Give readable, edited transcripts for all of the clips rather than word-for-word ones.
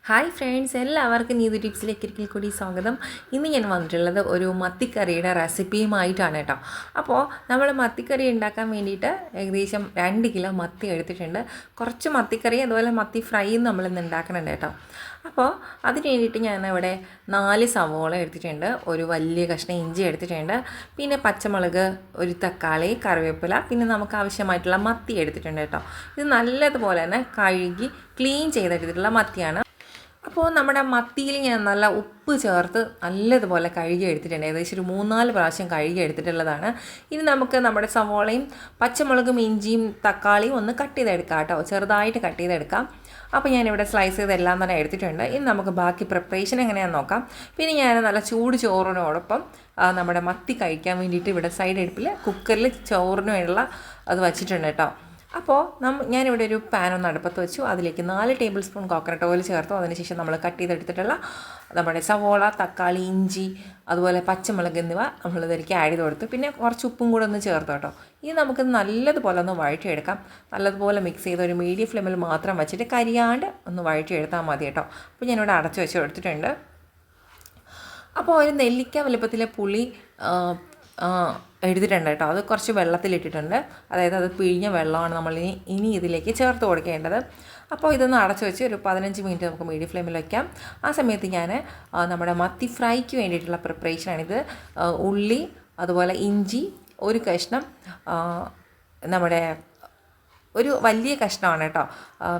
Hi friends, എല്ലാവർക്കും നീതു ടിപ്സിലേക്ക് ഒരിക്കൽ കൂടി സ്വാഗതം. ഇന്ന് ഞാൻ വന്നിട്ടുള്ളത് ഒരു മത്തിക്കറിയുടെ റെസിപ്പിയുമായിട്ടാണ് കേട്ടോ. അപ്പോൾ നമ്മൾ മത്തിക്കറി ഉണ്ടാക്കാൻ വേണ്ടിയിട്ട് ഏകദേശം 2 കിലോ മത്തി എടുത്തിട്ടുണ്ട്. കുറച്ച് മത്തിക്കറി അതുപോലെ മത്തി ഫ്രൈയും നമ്മളിന്ന് ഉണ്ടാക്കുന്നുണ്ട് കേട്ടോ. അപ്പോൾ അതിന് വേണ്ടിയിട്ട് ഞാനിവിടെ 4 സവോള എടുത്തിട്ടുണ്ട്, ഒരു വലിയ കഷ്ണം ഇഞ്ചി എടുത്തിട്ടുണ്ട്, പിന്നെ പച്ചമുളക്, ഒരു തക്കാളി, കറിവേപ്പില, പിന്നെ നമുക്ക് ആവശ്യമായിട്ടുള്ള മത്തി എടുത്തിട്ടുണ്ട് കേട്ടോ. ഇത് നല്ലതുപോലെ തന്നെ കഴുകി ക്ലീൻ ചെയ്തെടുത്തിട്ടുള്ള മത്തിയാണ്. അപ്പോൾ നമ്മുടെ മത്തിയിൽ ഞാൻ നല്ല ഉപ്പ് ചേർത്ത് നല്ലതുപോലെ കഴുകി എടുത്തിട്ടുണ്ട്. ഏകദേശം ഒരു 3-4 പ്രാവശ്യം കഴുകി എടുത്തിട്ടുള്ളതാണ്. ഇനി നമുക്ക് നമ്മുടെ സവോളയും പച്ചമുളകും ഇഞ്ചിയും തക്കാളിയും ഒന്ന് കട്ട് ചെയ്തെടുക്കാം കേട്ടോ, ചെറുതായിട്ട് കട്ട് ചെയ്തെടുക്കാം. അപ്പോൾ ഞാനിവിടെ സ്ലൈസ് ചെയ്തെല്ലാം തന്നെ എടുത്തിട്ടുണ്ട്. ഇനി നമുക്ക് ബാക്കി പ്രിപ്പറേഷൻ എങ്ങനെയാണെന്ന് നോക്കാം. പിന്നെ ഞാൻ നല്ല ചൂട് ചോറിനോടൊപ്പം നമ്മുടെ മത്തി കഴിക്കാൻ വേണ്ടിയിട്ട് ഇവിടെ സൈഡ് അടുപ്പിൽ കുക്കറിൽ ചോറിനുള്ള അത് വച്ചിട്ടുണ്ട് കേട്ടോ. അപ്പോൾ ഞാനിവിടെ ഒരു പാൻ ഒന്ന് അടുപ്പത്ത് വെച്ചു. അതിലേക്ക് 4 ടേബിൾ സ്പൂൺ കോക്കനട്ട് ഓയിൽ ചേർത്തു. അതിനുശേഷം നമ്മൾ കട്ട് ചെയ്തെടുത്തിട്ടുള്ള നമ്മുടെ സവോള, തക്കാളി, ഇഞ്ചി, അതുപോലെ പച്ചമുളക് എന്നിവ നമ്മൾ ഇതിലേക്ക് ആഡ് ചെയ്ത് കൊടുത്തു. പിന്നെ കുറച്ച് ഉപ്പും കൂടെ ഒന്ന് ചേർത്ത് കേട്ടോ. ഇനി നമുക്ക് നല്ലതുപോലെ ഒന്ന് വഴറ്റിയെടുക്കാം. നല്ലതുപോലെ മിക്സ് ചെയ്ത് ഒരു മീഡിയം ഫ്ലെയിമിൽ മാത്രം വെച്ചിട്ട് കരിയാണ്ട് ഒന്ന് വഴറ്റിയെടുത്താൽ മതി കേട്ടോ. അപ്പോൾ ഞാനിവിടെ അടച്ചു വെച്ച് എടുത്തിട്ടുണ്ട്. അപ്പോൾ ഒരു നെല്ലിക്ക വലുപ്പത്തിലെ പുളി എടുത്തിട്ടുണ്ട് കേട്ടോ. അത് കുറച്ച് വെള്ളത്തിലിട്ടിട്ടുണ്ട്, അതായത് അത് പിഴിഞ്ഞ വെള്ളമാണ് നമ്മൾ ഇനി ഇതിലേക്ക് ചേർത്ത് കൊടുക്കേണ്ടത്. അപ്പോൾ ഇതൊന്ന് അടച്ചു വെച്ച് ഒരു 15 മിനിറ്റ് നമുക്ക് മീഡിയം ഫ്ലെയിമിൽ വയ്ക്കാം. ആ സമയത്ത് ഞാൻ നമ്മുടെ മത്തി ഫ്രൈക്ക് വേണ്ടിയിട്ടുള്ള പ്രിപ്പറേഷനാണിത്. ഉള്ളി, അതുപോലെ ഇഞ്ചി, ഒരു കഷ്ണം നമ്മുടെ ഒരു വലിയ കഷ്ണമാണ് കേട്ടോ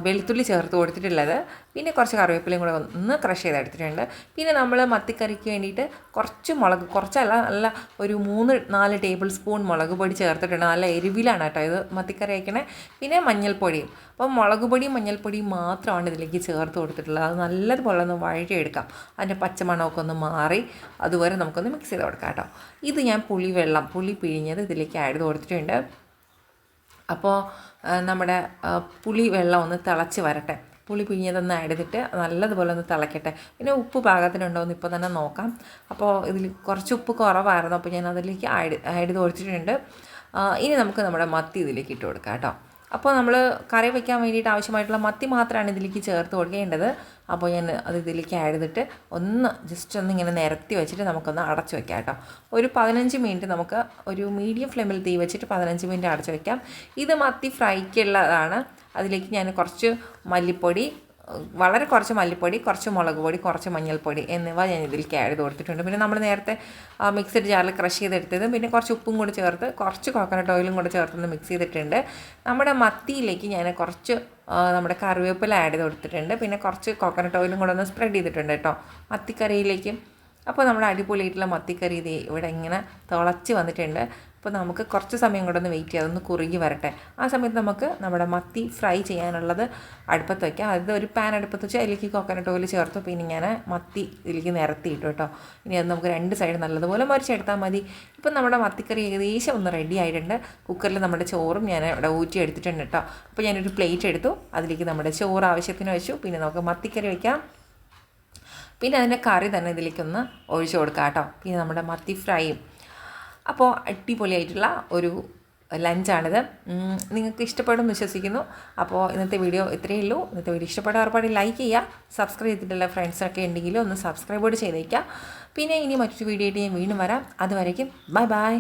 വെളുത്തുള്ളി ചേർത്ത് കൊടുത്തിട്ടുള്ളത്. പിന്നെ കുറച്ച് കറിവേപ്പിലയും കൂടെ ഒന്ന് ക്രഷ് ചെയ്തെടുത്തിട്ടുണ്ട്. പിന്നെ നമ്മൾ മത്തിക്കറിക്ക് വേണ്ടിയിട്ട് കുറച്ചല്ല, നല്ല ഒരു 3-4 ടേബിൾ സ്പൂൺ മുളക് പൊടി ചേർത്തിട്ടുണ്ട്. നല്ല എരിവിലാണ് കേട്ടോ ഇത് മത്തിക്കറി വയ്ക്കണേ. പിന്നെ മഞ്ഞൾപ്പൊടിയും. അപ്പോൾ മുളക് പൊടിയും മഞ്ഞൾപ്പൊടിയും മാത്രമാണ് ഇതിലേക്ക് ചേർത്ത് കൊടുത്തിട്ടുള്ളത്. അത് നല്ലതുപോലെ ഒന്ന് വഴറ്റിയെടുക്കാം. അതിൻ്റെ പച്ചമണമൊക്കെ ഒന്ന് മാറി അതുവരെ നമുക്കൊന്ന് മിക്സ് ചെയ്ത് കൊടുക്കാം കേട്ടോ. ഇത് ഞാൻ പുളി പിഴിഞ്ഞത് ഇതിലേക്ക് ആഡ് ചെയ്ത് കൊടുത്തിട്ടുണ്ട്. അപ്പോൾ നമ്മുടെ പുളി വെള്ളം ഒന്ന് തിളച്ച് വരട്ടെ. പുളി പിഴിഞ്ഞതൊന്ന് ആഡ് ചെയ്തിട്ട് നല്ലതുപോലെ ഒന്ന് തിളക്കട്ടെ. പിന്നെ ഉപ്പ് പാകത്തിനുണ്ടോ എന്ന് ഇപ്പോൾ തന്നെ നോക്കാം. അപ്പോൾ ഇതിൽ കുറച്ച് ഉപ്പ് കുറവായിരുന്നു, അപ്പോൾ ഞാൻ അതിലേക്ക് ആഡ് ചെയ്ത് കൊടുത്തിട്ടുണ്ട്. ഇനി നമുക്ക് നമ്മുടെ മത്തി ഇതിലേക്ക് ഇട്ട് കൊടുക്കാം കേട്ടോ. അപ്പോൾ നമ്മൾ കറി വയ്ക്കാൻ വേണ്ടിയിട്ട് ആവശ്യമായിട്ടുള്ള മത്തി മാത്രമാണ് ഇതിലേക്ക് ചേർത്ത് കൊടുക്കേണ്ടത്. അപ്പോൾ ഞാൻ അത് ഇതിലേക്ക് ആഡ് ചെയ്തിട്ട് ജസ്റ്റ് ഇങ്ങനെ നിരത്തി വെച്ചിട്ട് നമുക്കൊന്ന് അടച്ചു വയ്ക്കാം കേട്ടോ. ഒരു 15 മിനിറ്റ് നമുക്ക് ഒരു മീഡിയം ഫ്ലെയിമിൽ തീ വെച്ചിട്ട് 15 മിനിറ്റ് അടച്ചു വയ്ക്കാം. ഇത് മത്തി ഫ്രൈക്കുള്ളതാണ്. അതിലേക്ക് ഞാൻ കുറച്ച് മല്ലിപ്പൊടി, വളരെ കുറച്ച് മല്ലിപ്പൊടി, കുറച്ച് മുളക് പൊടി, കുറച്ച് മഞ്ഞൾപ്പൊടി എന്നിവ ഞാൻ ഇതിലേക്ക് ആഡ് ചെയ്ത് കൊടുത്തിട്ടുണ്ട്. പിന്നെ നമ്മൾ നേരത്തെ മിക്സഡ് ജാറിൽ ക്രഷ് ചെയ്തെടുത്തതും പിന്നെ കുറച്ച് ഉപ്പും കൂടി ചേർത്ത് കുറച്ച് കോക്കനട്ട് ഓയിലും കൂടി ചേർത്തൊന്ന് മിക്സ് ചെയ്തിട്ടുണ്ട്. നമ്മുടെ മത്തിയിലേക്ക് ഞാൻ കുറച്ച് നമ്മുടെ കറിവേപ്പില ആഡ് ചെയ്ത് കൊടുത്തിട്ടുണ്ട്. പിന്നെ കുറച്ച് കോക്കനട്ട് ഓയിലും കൂടെ ഒന്ന് സ്പ്രെഡ് ചെയ്തിട്ടുണ്ട് കേട്ടോ മത്തിക്കറിയിലേക്ക്. അപ്പോൾ നമ്മുടെ അടിപൊളിയായിട്ടുള്ള മത്തിക്കറി ഇത് ഇവിടെ ഇങ്ങനെ തിളച്ച് വന്നിട്ടുണ്ട്. അപ്പോൾ നമുക്ക് കുറച്ച് സമയം കൂടെ ഒന്ന് വെയിറ്റ് ചെയ്യാം, അതൊന്ന് കുറുകി വരട്ടെ. ആ സമയത്ത് നമുക്ക് നമ്മുടെ മത്തി ഫ്രൈ ചെയ്യാനുള്ളത് അടുപ്പത്ത് വയ്ക്കാം. അത് ഒരു പാൻ അടുപ്പത്ത് വെച്ച് അതിലേക്ക് കോക്കനട്ട് ഓയിൽ ചേർത്തു. പിന്നെ ഞാൻ മത്തി ഇതിലേക്ക് നിരത്തിയിട്ടു കേട്ടോ. ഇനി അത് നമുക്ക് 2 സൈഡ് നല്ലതുപോലെ മറിച്ചെടുത്താൽ മതി. ഇപ്പം നമ്മുടെ മത്തിക്കറി ഏകദേശം ഒന്ന് റെഡി ആയിട്ടുണ്ട്. കുക്കറിൽ നമ്മുടെ ചോറും ഞാൻ ഇവിടെ ഊറ്റി എടുത്തിട്ടുണ്ട് കേട്ടോ. അപ്പോൾ ഞാനൊരു പ്ലേറ്റ് എടുത്തു, അതിലേക്ക് നമ്മുടെ ചോറ് ആവശ്യത്തിന് വെച്ചു. പിന്നെ നമുക്ക് മത്തിക്കറി വയ്ക്കാം. പിന്നെ അതിൻ്റെ കറി തന്നെ ഇതിലേക്കൊന്ന് ഒഴിച്ചു കൊടുക്കാം കേട്ടോ. പിന്നെ നമ്മുടെ മത്തി ഫ്രൈയും. അപ്പോൾ അടിപൊളിയായിട്ടുള്ള ഒരു ലഞ്ചാണിത്. നിങ്ങൾക്ക് ഇഷ്ടപ്പെടുമെന്ന് വിശ്വസിക്കുന്നു. അപ്പോൾ ഇന്നത്തെ വീഡിയോ ഇത്രയേ ഉള്ളൂ. ഇന്നത്തെ വീഡിയോ ഇഷ്ടപ്പെട്ട ഉറപ്പാടി ലൈക്ക് ചെയ്യുക. സബ്സ്ക്രൈബ് ചെയ്തിട്ടുള്ള ഫ്രണ്ട്സൊക്കെ ഉണ്ടെങ്കിൽ ഒന്ന് സബ്സ്ക്രൈബ് കൂടി ചെയ്തേക്കുക. പിന്നെ ഇനി മറ്റൊരു വീഡിയോ ആയിട്ട് ഞാൻ വീണ്ടും വരാം. അതുവരേക്കും ബൈ ബൈ.